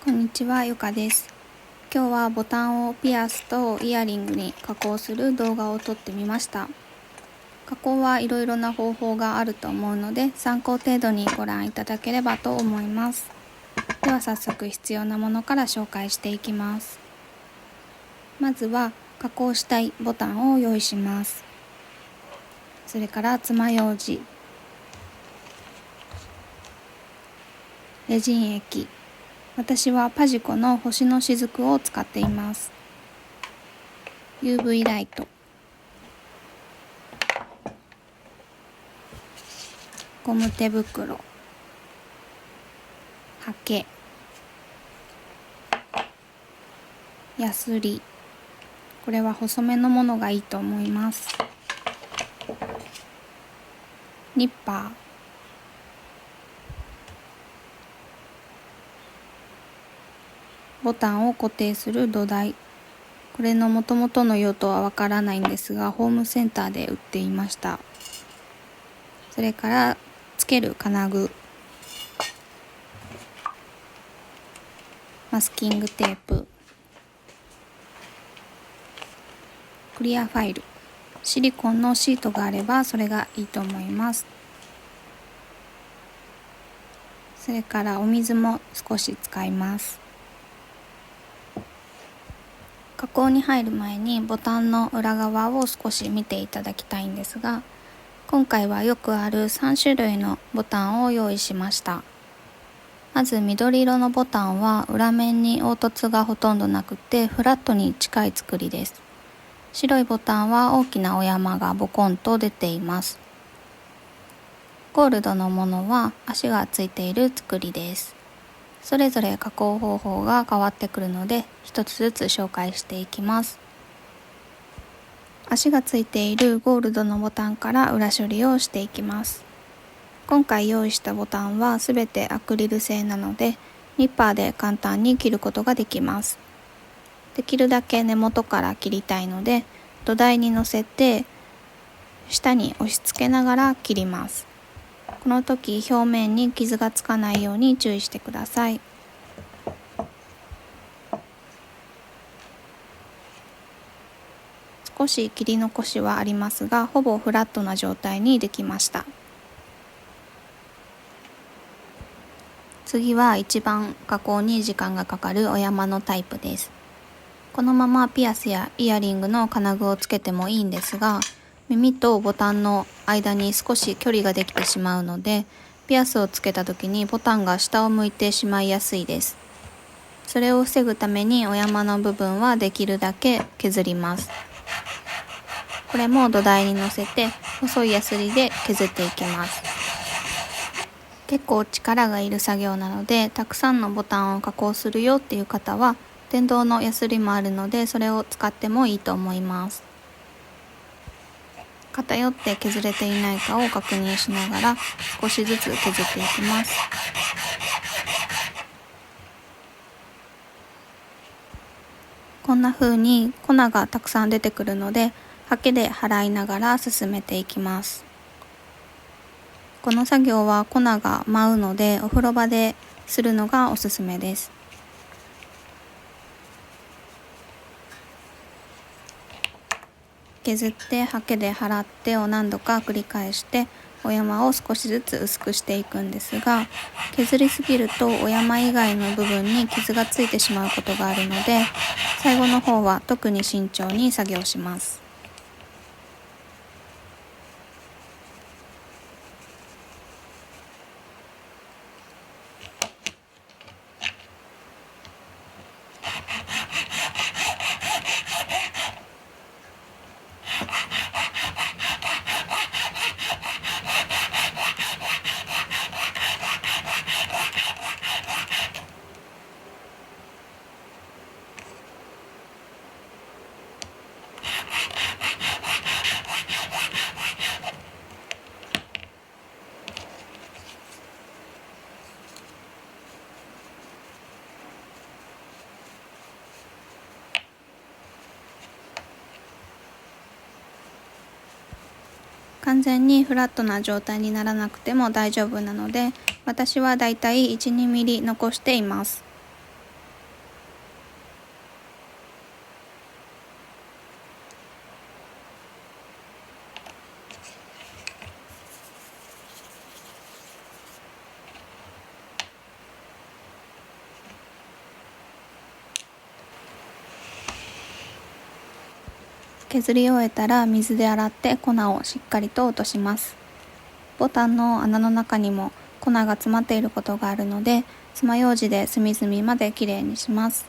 こんにちは、ゆかです。今日はボタンをピアスとイヤリングに加工する動画を撮ってみました。加工はいろいろな方法があると思うので、参考程度にご覧いただければと思います。では早速必要なものから紹介していきます。まずは加工したいボタンを用意します。それから爪楊枝、レジン液、私はパジコの星の雫を使っています。UV ライト、ゴム手袋、ハケ、ヤスリ、これは細めのものがいいと思います。ニッパー、ボタンを固定する土台、これの元々の用途はわからないんですが、ホームセンターで売っていました。それからつける金具、マスキングテープ、クリアファイル、シリコンのシートがあればそれがいいと思います。それからお水も少し使います。加工に入る前にボタンの裏側を少し見ていただきたいんですが、今回はよくある3種類のボタンを用意しました。まず緑色のボタンは裏面に凹凸がほとんどなくてフラットに近い作りです。白いボタンは大きなお山がボコンと出ています。ゴールドのものは足がついている作りです。それぞれ加工方法が変わってくるので一つずつ紹介していきます。足がついているゴールドのボタンから裏処理をしていきます。今回用意したボタンはすべてアクリル製なのでニッパーで簡単に切ることができます。できるだけ根元から切りたいので土台に乗せて下に押し付けながら切ります。この時表面に傷がつかないように注意してください。少し切り残しはありますが、ほぼフラットな状態にできました。次は一番加工に時間がかかるお山のタイプです。このままピアスやイヤリングの金具をつけてもいいんですが、耳とボタンの間に少し距離ができてしまうので、ピアスをつけた時にボタンが下を向いてしまいやすいです。それを防ぐためにお山の部分はできるだけ削ります。これも土台に乗せて細いヤスリで削っていきます。結構力がいる作業なので、たくさんのボタンを加工するよっていう方は電動のヤスリもあるのでそれを使ってもいいと思います。偏って削れていないかを確認しながら少しずつ削っていきます。こんな風に粉がたくさん出てくるのでハケで払いながら進めていきます。この作業は粉が舞うのでお風呂場でするのがおすすめです。削ってハケで払ってを何度か繰り返してお山を少しずつ薄くしていくんですが、削りすぎるとお山以外の部分に傷がついてしまうことがあるので、最後の方は特に慎重に作業します。完全にフラットな状態にならなくても大丈夫なので、私はだいたい 1,2 ミリ残しています。削り終えたら水で洗って粉をしっかりと落とします。ボタンの穴の中にも粉が詰まっていることがあるので、爪楊枝で隅々まできれいにします。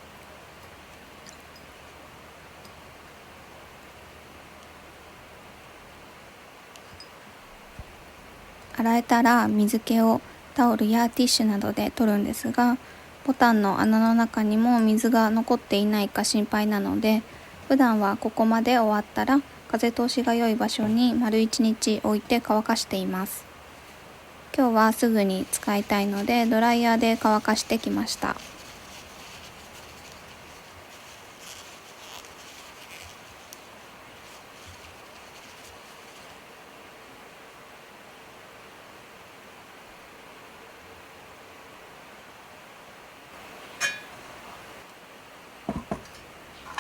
洗えたら水気をタオルやティッシュなどで取るんですが、ボタンの穴の中にも水が残っていないか心配なので、普段はここまで終わったら風通しが良い場所に丸1日置いて乾かしています。今日はすぐに使いたいのでドライヤーで乾かしてきました。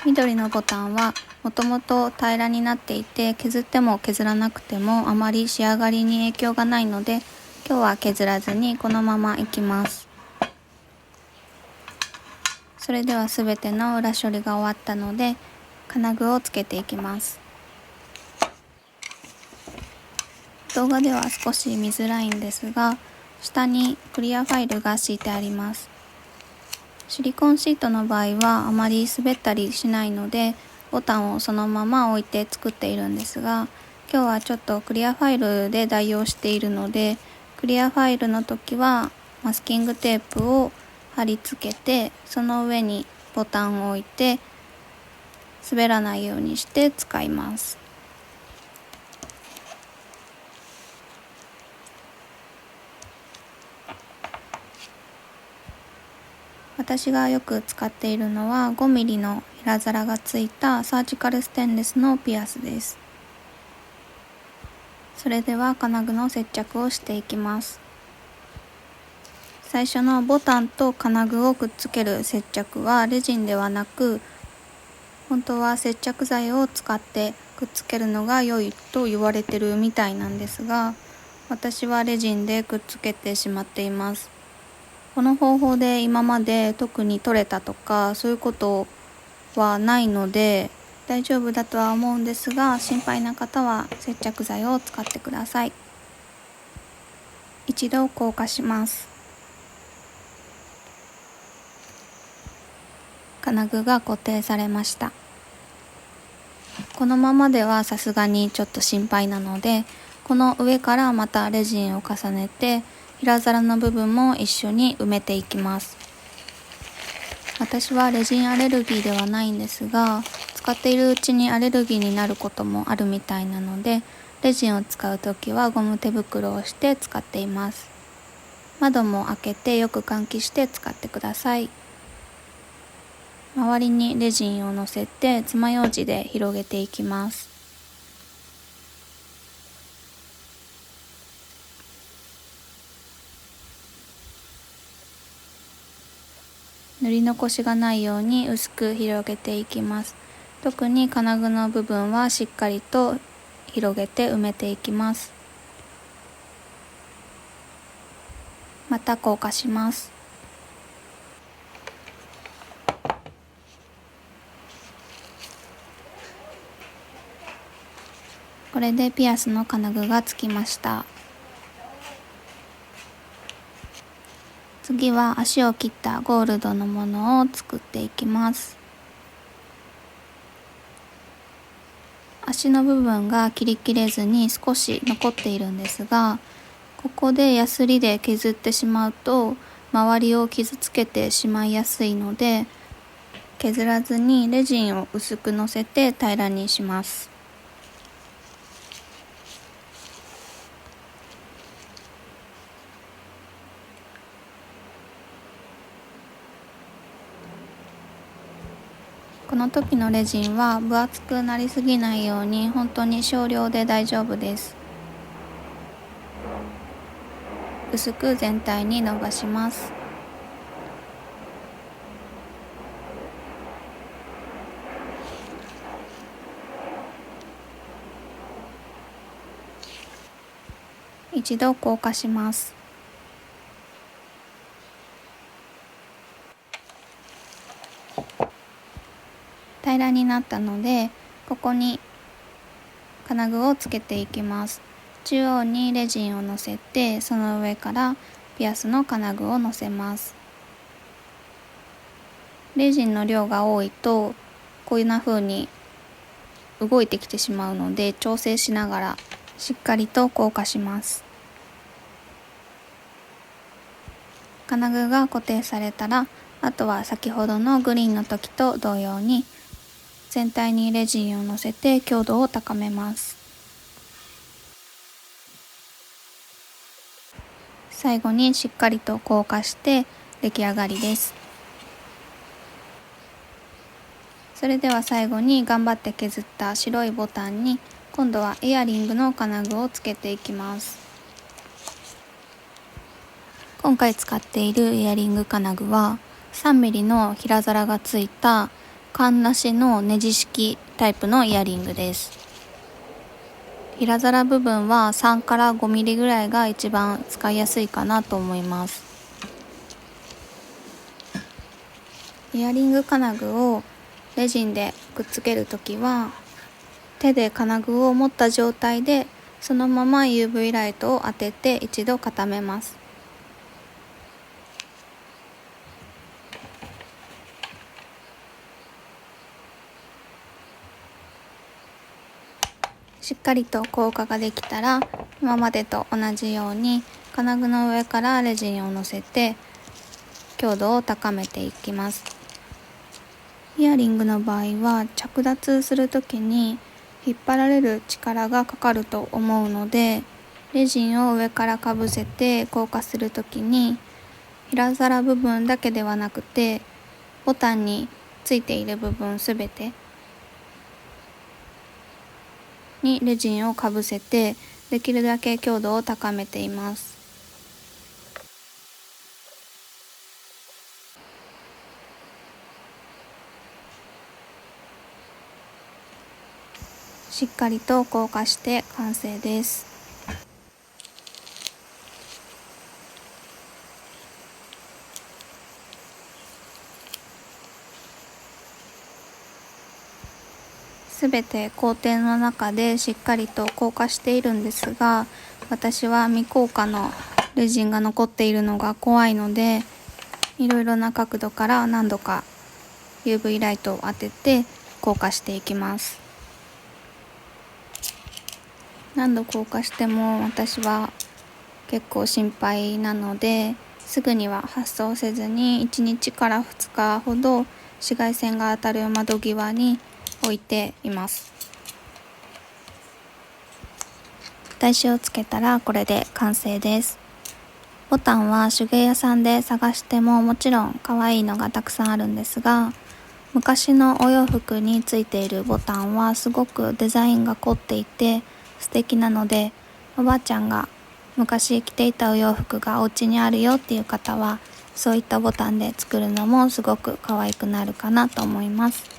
緑のボタンはもともと平らになっていて、削っても削らなくてもあまり仕上がりに影響がないので、今日は削らずにこのままいきます。それではすべての裏処理が終わったので、金具をつけていきます。動画では少し見づらいんですが、下にクリアファイルが敷いてあります。シリコンシートの場合はあまり滑ったりしないので、ボタンをそのまま置いて作っているんですが、今日はちょっとクリアファイルで代用しているので、クリアファイルの時はマスキングテープを貼り付けて、その上にボタンを置いて滑らないようにして使います。私がよく使っているのは 5mm の平皿がついたサージカルステンレスのピアスです。それでは金具の接着をしていきます。最初のボタンと金具をくっつける接着はレジンではなく、本当は接着剤を使ってくっつけるのが良いと言われてるみたいなんですが、私はレジンでくっつけてしまっています。この方法で今まで特に取れたとかそういうことはないので大丈夫だとは思うんですが、心配な方は接着剤を使ってください。一度硬化します。金具が固定されました。このままではさすがにちょっと心配なので、この上からまたレジンを重ねて平皿の部分も一緒に埋めていきます。私はレジンアレルギーではないんですが、使っているうちにアレルギーになることもあるみたいなので、レジンを使うときはゴム手袋をして使っています。窓も開けてよく換気して使ってください。周りにレジンをのせて爪楊枝で広げていきます。塗り残しがないように薄く広げていきます。特に金具の部分はしっかりと広げて埋めていきます。また硬化します。これでピアスの金具がつきました。次は足を切ったゴールドのものを作っていきます。足の部分が切り切れずに少し残っているんですが、ここでヤスリで削ってしまうと周りを傷つけてしまいやすいので、削らずにレジンを薄くのせて平らにします。この時のレジンは分厚くなりすぎないように本当に少量で大丈夫です。薄く全体に伸ばします。一度硬化します。平らになったので、ここに金具をつけていきます。中央にレジンを乗せて、その上からピアスの金具を乗せます。レジンの量が多いとこんな風に動いてきてしまうので、調整しながらしっかりと硬化します。金具が固定されたら、あとは先ほどのグリーンの時と同様に全体にレジンを乗せて強度を高めます。最後にしっかりと硬化して出来上がりです。それでは最後に頑張って削った白いボタンに今度はイヤリングの金具をつけていきます。今回使っているイヤリング金具は 3mm の平皿がついたカンなしのネジ式タイプのイヤリングです。平皿部分は3から 5mm ぐらいが一番使いやすいかなと思います。イヤリング金具をレジンでくっつけるときは手で金具を持った状態でそのまま UV ライトを当てて一度固めます。しっかりと硬化ができたら今までと同じように金具の上からレジンを乗せて強度を高めていきます。イヤリングの場合は着脱するときに引っ張られる力がかかると思うので、レジンを上からかぶせて硬化するときに平皿部分だけではなくてボタンについている部分すべてにレジンをかぶせてできるだけ強度を高めています。しっかりと硬化して完成です。すべて工程の中でしっかりと硬化しているんですが、私は未硬化のレジンが残っているのが怖いので、いろいろな角度から何度か UV ライトを当てて硬化していきます。何度硬化しても私は結構心配なので、すぐには発送せずに1日から2日ほど紫外線が当たる窓際に置いています。台紙をつけたらこれで完成です。ボタンは手芸屋さんで探してももちろん可愛いのがたくさんあるんですが、昔のお洋服についているボタンはすごくデザインが凝っていて素敵なので、おばあちゃんが昔着ていたお洋服がお家にあるよっていう方はそういったボタンで作るのもすごく可愛くなるかなと思います。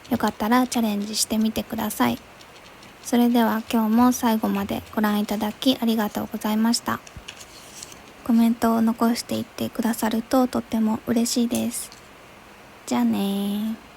よかったらチャレンジしてみてください。それでは今日も最後までご覧いただきありがとうございました。コメントを残していってくださるととっても嬉しいです。じゃあねー。